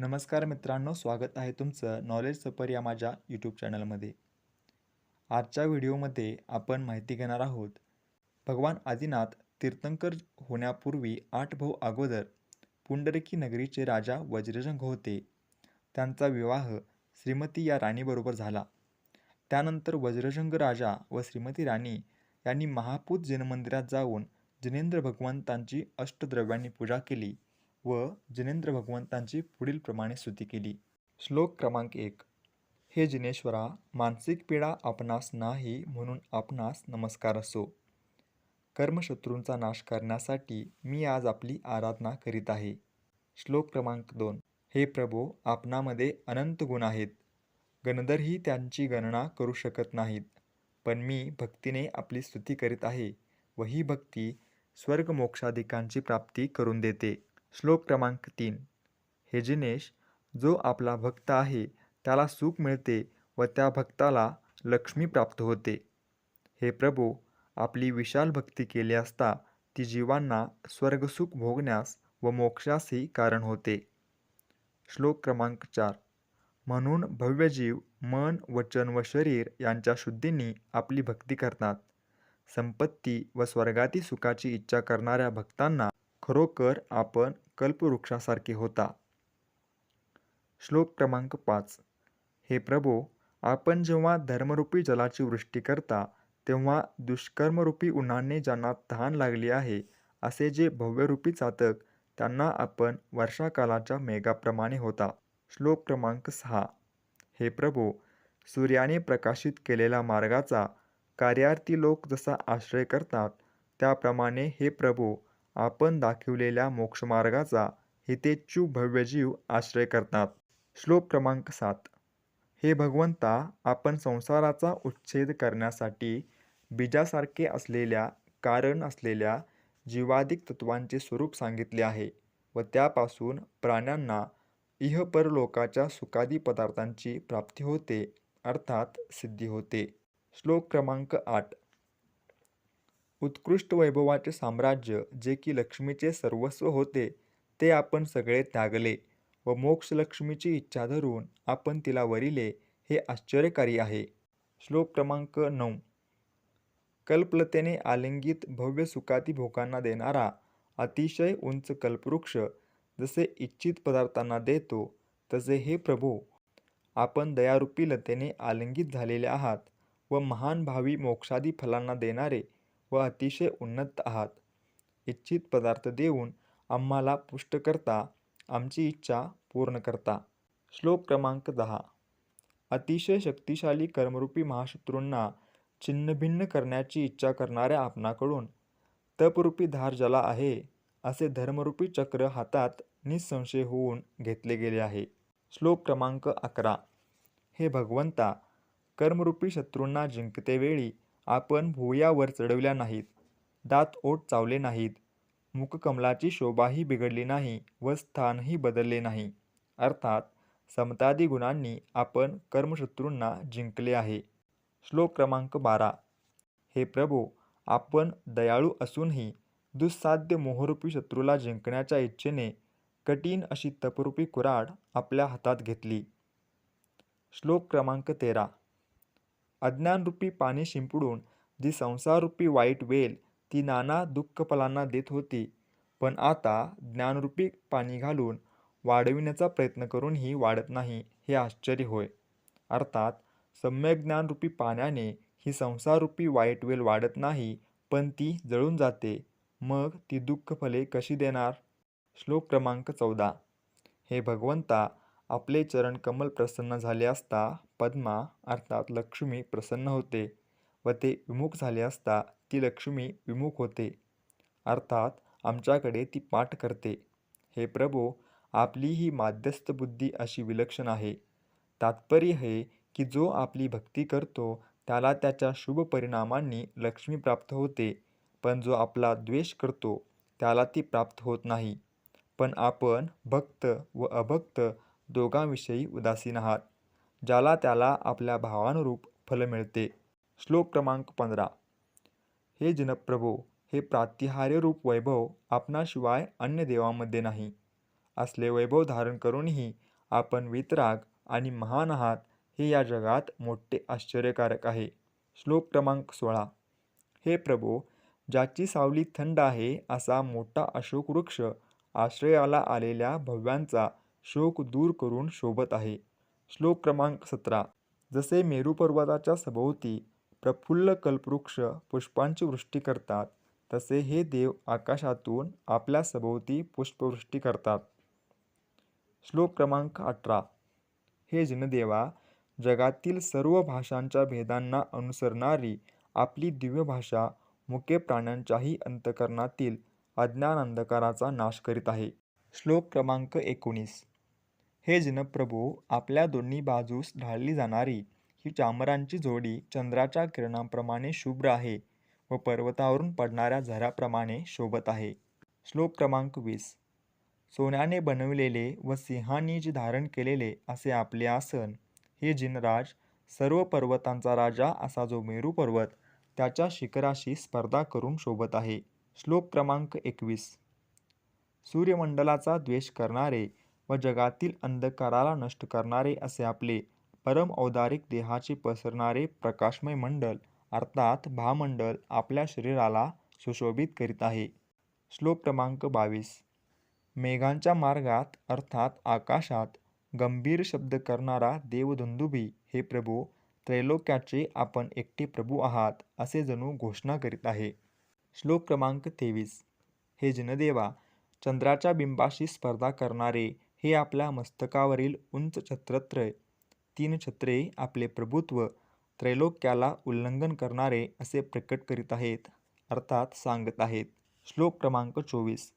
नमस्कार मित्रांनो, स्वागत आहे तुमचं नॉलेज सफर या माझ्या यूट्यूब चॅनलमध्ये. आजच्या व्हिडिओमध्ये आपण माहिती घेणार आहोत. भगवान आदिनाथ तीर्थंकर होण्यापूर्वी 8 भाऊ अगोदर पुंडरीकी नगरीचे राजा वज्रजंग होते. त्यांचा विवाह श्रीमती या राणीबरोबर झाला. त्यानंतर वज्रजंग राजा व श्रीमती राणी यांनी महापूत जिनमंदिरात जाऊन जिनेंद्र भगवंतांची अष्टद्रव्यांनी पूजा केली व जिनेंद्र भगवंतांची पुढील प्रमाणे स्तुती केली. श्लोक क्रमांक 1. हे जिनेश्वरा, मानसिक पीडा आपणास नाही म्हणून आपणास नमस्कार असो. कर्मशत्रूंचा नाश करण्यासाठी मी आज आपली आराधना करीत आहे. श्लोक क्रमांक 2. हे प्रभो, आपणामध्ये अनंत गुण आहेत. गणधरही त्यांची गणना करू शकत नाहीत. पण मी भक्तीने आपली स्तुती करीत आहे व ही भक्ती स्वर्ग मोक्षाधिकांची प्राप्ती करून देते. श्लोक क्रमांक 3. हे जिनेश, जो आपला भक्त आहे त्याला सुख मिळते व त्या भक्ताला लक्ष्मी प्राप्त होते. हे प्रभू, आपली विशाल भक्ती केली असता ती जीवांना स्वर्गसुख भोगण्यास व मोक्षासही कारण होते. श्लोक क्रमांक 4. म्हणून भव्यजीव मन, वचन व शरीर यांच्या शुद्धीने आपली भक्ती करतात. संपत्ती व स्वर्गातील सुखाची इच्छा करणाऱ्या भक्तांना खरोखर आपण कल्पवृक्षासारखे होता. श्लोक क्रमांक 5. हे प्रभो, आपण जेव्हा धर्मरूपी जलाची वृष्टी करता तेव्हा दुष्कर्मरूपी उन्हाने ज्यांना तहान लागली आहे असे जे भव्यरूपी चातक त्यांना आपण वर्षाकालाच्या मेघाप्रमाणे होता. श्लोक क्रमांक 6. हे प्रभो, सूर्याने प्रकाशित केलेल्या मार्गाचा कार्यार्थी लोक जसा आश्रय करतात त्याप्रमाणे हे प्रभो, आपण दाखविलेल्या मोक्षमार्गाचा हितेच्छू भव्यजीव आश्रय करतात. श्लोक क्रमांक 7. हे भगवंता, आपण संसाराचा उच्छेद करण्यासाठी बीजासारखे असलेल्या कारण असलेल्या जीवादिक तत्वांचे स्वरूप सांगितले आहे व त्यापासून प्राण्यांना इह-परलोकाच्या सुखादी पदार्थांची प्राप्ती होते अर्थात सिद्धी होते. श्लोक क्रमांक 8. उत्कृष्ट वैभवाचे साम्राज्य जे की लक्ष्मीचे सर्वस्व होते ते आपण सगळे त्यागले व मोक्षलक्ष्मीची इच्छा धरून आपण तिला वरिले, हे आश्चर्यकारी आहे. श्लोक क्रमांक 9. कल्पलतेने आलिंगित भव्य सुखाती भोगांना देणारा अतिशय उंच कल्पवृक्ष जसे इच्छित पदार्थांना देतो तसे हे प्रभो, आपण दयारूपी लतेने आलिंगित झालेले आहात व महान भावी मोक्षादी फलांना देणारे व अतिशय उन्नत आहात. इच्छित पदार्थ देऊन आम्हाला पुष्ट करता, आमची इच्छा पूर्ण करता. श्लोक क्रमांक 10. अतिशय शक्तिशाली कर्मरूपी महाशत्रूंना छिन्नभिन्न करण्याची इच्छा करणाऱ्या आपणाकडून तपरूपी धार ज्याला आहे असे धर्मरूपी चक्र हातात निसंशय होऊन घेतले गेले आहे. श्लोक क्रमांक 11. हे भगवंता, कर्मरूपी शत्रूंना जिंकतेवेळी आपण भुवयावर चढविल्या नाहीत, दात ओठ चावले नाहीत, मुखकमलाची शोभाही बिघडली नाही व स्थानही बदलले नाही, अर्थात समतादी गुणांनी आपण कर्मशत्रूंना जिंकले आहे. श्लोक क्रमांक 12. हे प्रभो, आपण दयाळू असूनही दुस्साध्य मोहरूपी शत्रूला जिंकण्याच्या इच्छेने कठीण अशी तपरूपी कुऱ्हाड आपल्या हातात घेतली. श्लोक क्रमांक 13. अज्ञानरूपी पाणी शिंपडून जी संसाररूपी वाईट वेल ती नाना दुःखफलांना देत होती, पण आता ज्ञानरूपी पाणी घालून वाढविण्याचा प्रयत्न करूनही वाढत नाही, हे आश्चर्य होय. अर्थात सम्यक ज्ञानरूपी पाण्याने ही संसाररूपी वाईट वेल वाढत नाही पण ती जळून जाते, मग ती दुःखफले कशी देणार? श्लोक क्रमांक 14. हे भगवंता, आपले चरणकमल प्रसन्न झाले असता पद्मा अर्थात लक्ष्मी प्रसन्न होते व ते विमुख झाले असता ती लक्ष्मी विमुख होते, अर्थात आमच्याकडे ती पाठ करते. हे प्रभो, आपली ही माध्यस्थ बुद्धी अशी विलक्षण आहे. तात्पर्य हे की जो आपली भक्ती करतो त्याला त्याच्या शुभ परिणामांनी लक्ष्मी प्राप्त होते, पण जो आपला द्वेष करतो त्याला ती प्राप्त होत नाही. पण आपण भक्त व अभक्त दोघांविषयी उदासीन आहात. ज्याला त्याला आपल्या भावानुरूप फल मिळते. श्लोक क्रमांक 15. हे जिनप्रभो, हे प्रातिहार्यरूप वैभव आपणाशिवाय अन्य देवांमध्ये नाही. असले वैभव धारण करूनही आपण वितराग आणि महान आहात हे या जगात मोठे आश्चर्यकारक आहे. श्लोक क्रमांक 16. हे प्रभो, ज्याची सावली थंड आहे असा मोठा अशोक वृक्ष आश्रयाला आलेल्या भव्यांचा शोक दूर करून शोभत आहे. श्लोक क्रमांक 17. जसे मेरू पर्वताच्या सभोवती प्रफुल्ल कल्पवृक्ष पुष्पांची वृष्टी करतात, तसे हे देव आकाशातून आपल्या सभोवती पुष्पवृष्टी करतात. श्लोक क्रमांक 18. हे जिनदेवा, जगातील सर्व भाषांच्या भेदांना अनुसरणारी आपली दिव्य भाषा मुके प्राण्यांच्याही अंतःकरणातील अज्ञान अंधकाराचा नाश करीत आहे. श्लोक क्रमांक 19. हे जिनप्रभू, आपल्या दोन्ही बाजूस ढाळली जाणारी ही चामरांची जोडी चंद्राच्या किरणांप्रमाणे शुभ्र आहे व पर्वतावरून पडणाऱ्या झऱ्याप्रमाणे शोभत आहे. श्लोक क्रमांक 20. सोन्याने बनविलेले व सिंहांनी जे धारण केलेले असे आपले आसन, हे जिनराज, सर्व पर्वतांचा राजा असा जो मेरू पर्वत त्याच्या शिखराशी स्पर्धा करून शोभत आहे. श्लोक क्रमांक 21. सूर्यमंडलाचा द्वेष करणारे व जगातील अंधकाराला नष्ट करणारे असे आपले परम औदारिक देहाचे पसरणारे प्रकाशमय मंडल अर्थात भामंडल आपल्या शरीराला सुशोभित करीत आहे. श्लोक क्रमांक 22. मेघांच्या मार्गात अर्थात आकाशात गंभीर शब्द करणारा देवदुंदुभी, हे प्रभू, त्रैलोक्याचे आपण एकटे प्रभू आहात असे जणू घोषणा करीत आहे. श्लोक क्रमांक 23. हे जिनदेवा, चंद्राच्या बिंबाशी स्पर्धा करणारे हे आपल्या मस्तकावरील उंच छत्रत्रय, 3 छत्रे आपले प्रभुत्व त्रैलोक्याला उल्लंघन करणारे असे प्रकट करीत आहेत अर्थात सांगत आहेत. श्लोक क्रमांक 24.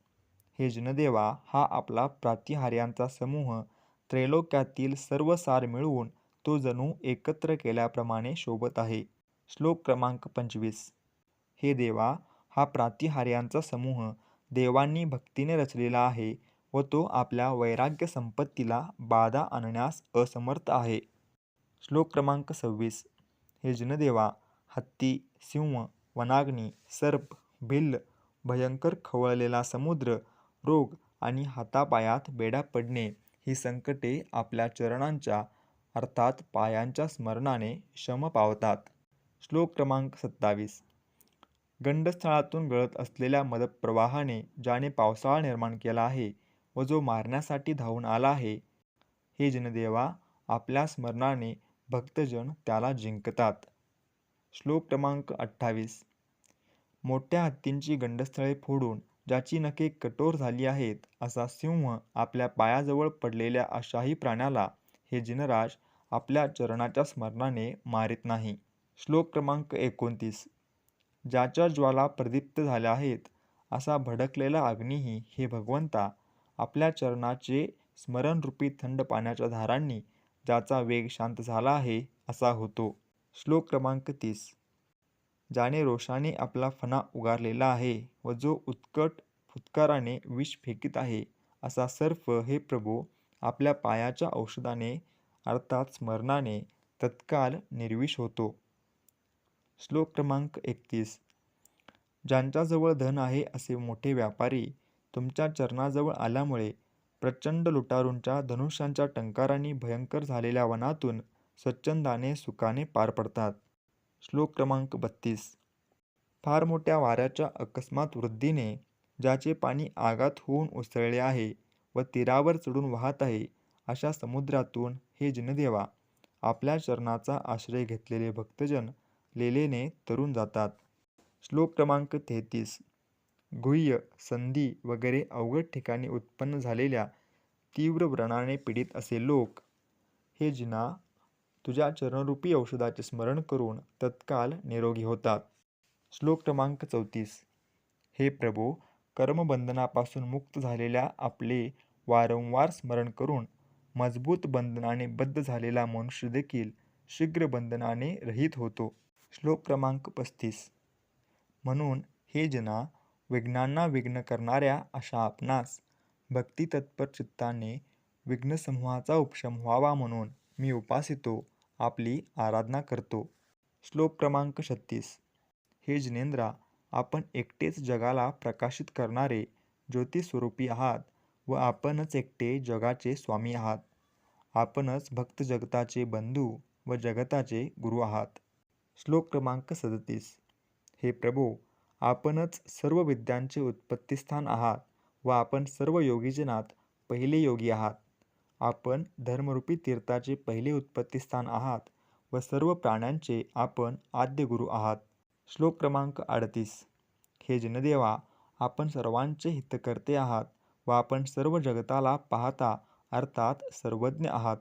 हे जिनदेवा, हा आपला प्रातिहार्यांचा समूह त्रैलोक्यातील सर्व सार मिळवून तो जणू एकत्र केल्याप्रमाणे शोभत आहे. श्लोक क्रमांक 25. हे देवा, हा प्रातिहार्यांचा समूह देवांनी भक्तीने रचलेला आहे व तो आपल्या वैराग्य संपत्तीला बाधा आणण्यास असमर्थ आहे. श्लोक क्रमांक 26. हे जिनदेवा, हत्ती, सिंह, वनाग्नी, सर्प, भिल्ल, भयंकर खवळलेला समुद्र, रोग आणि हातापायात बेड्या पडणे ही संकटे आपल्या चरणांच्या अर्थात पायांच्या स्मरणाने शम पावतात. श्लोक क्रमांक 27. गंडस्थळातून गळत असलेल्या मदप्रवाहाने ज्याने पावसाळा निर्माण केला आहे व जो मारण्यासाठी धावून आला आहे, हे जिनदेवा, आपल्या स्मरणाने भक्तजन त्याला जिंकतात. श्लोक क्रमांक 28. मोठ्या हत्तींची गंडस्थळे फोडून ज्याची नखे कठोर झाली आहेत असा सिंह आपल्या पायाजवळ पडलेल्या अशाही प्राण्याला हे जिनराज आपल्या चरणाच्या स्मरणाने मारित नाही. श्लोक क्रमांक 29. ज्याच्या ज्वाला प्रदीप्त झाल्या आहेत असा भडकलेला अग्नीही हे भगवंता आपल्या चरणाचे स्मरणरूपी थंड पाण्याच्या धारांनी ज्याचा वेग शांत झाला आहे असा होतो. श्लोक क्रमांक 30. ज्याने रोषाने आपला फणा उगारलेला आहे व जो उत्कट फुत्काराने विष फेकीत आहे असा सर्प, हे प्रभू, आपल्या पायाच्या औषधाने अर्थात स्मरणाने तत्काल निर्विष होतो. श्लोक क्रमांक 31. ज्यांच्याजवळ धन आहे असे मोठे व्यापारी तुमच्या चरणाजवळ आल्यामुळे प्रचंड लुटारूंच्या धनुष्यांच्या टंकारांनी भयंकर झालेल्या वनातून स्वच्छंदाने सुखाने पार पडतात. श्लोक क्रमांक 32. फार मोठ्या वाऱ्याच्या अकस्मात वृद्धीने ज्याचे पाणी आगात होऊन उसळले आहे व तीरावर चढून वाहत आहे अशा समुद्रातून हे जिनदेवा, आपल्या चरणाचा आश्रय घेतलेले भक्तजन लेलेने तरून जातात. श्लोक क्रमांक 33. गुह्य, संधी वगैरे अवघड ठिकाणी उत्पन्न झालेल्या तीव्र व्रणाने पीडित असे लोक, हे जिना, तुझ्या चरणरूपी औषधाचे स्मरण करून तत्काल निरोगी होतात. श्लोक क्रमांक 34. हे प्रभू, कर्मबंधनापासून मुक्त झालेल्या आपले वारंवार स्मरण करून मजबूत बंधनाने बद्ध झालेला मनुष्य देखील शीघ्र बंधनाने रहित होतो. श्लोक क्रमांक 35. म्हणून हे जना, विघ्नांना विघ्न करणाऱ्या अशा आपणास भक्तितत्पर चित्ताने विघ्नसमूहाचा उपशम व्हावा म्हणून मी उपासितो आपली आराधना करतो. श्लोक क्रमांक 36. हे जिनेंद्रा, आपण एकटेच जगाला प्रकाशित करणारे ज्योतिस्वरूपी आहात व आपणच एकटे जगाचे स्वामी आहात. आपणच भक्त जगताचे बंधू व जगताचे गुरु आहात. श्लोक क्रमांक 37. हे प्रभो, आपणच सर्व विद्यांचे उत्पत्तीस्थान आहात व आपण सर्व योगीजनात पहिले योगी आहात. आपण धर्मरूपी तीर्थाचे पहिले उत्पत्तीस्थान आहात व सर्व प्राण्यांचे आपण आद्य गुरु आहात. श्लोक क्रमांक 38. हे जनदेवा, आपण सर्वांचे हितकर्ते आहात व आपण सर्व जगताला पाहता अर्थात सर्वज्ञ आहात.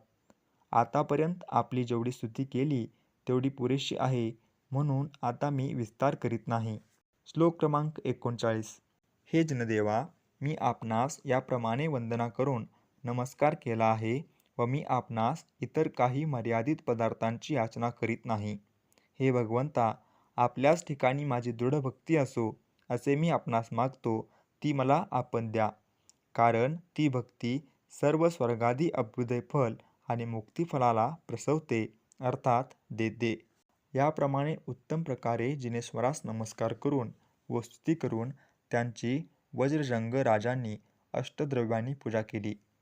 आतापर्यंत आपली जेवढी स्तुती केली तेवढी पुरेशी आहे, म्हणून आता मी विस्तार करीत नाही. श्लोक क्रमांक 39. हे जनदेवा, मी आपणास याप्रमाणे वंदना करून नमस्कार केला आहे व मी आपणास इतर काही मर्यादित पदार्थांची याचना करीत नाही. हे भगवंता, आपल्याच ठिकाणी माझी दृढ भक्ती असो असे मी आपणास मागतो, ती मला आपण द्या. कारण ती भक्ती सर्व स्वर्गादी अभ्युदय फल आणि मुक्तिफलाला प्रसवते अर्थात देते. याप्रमाणे उत्तम प्रकारे जिनेश्वरास नमस्कार करून व स्तुती करून त्यांची वज्रजंग राजांनी अष्टद्रव्यांनी पूजा केली.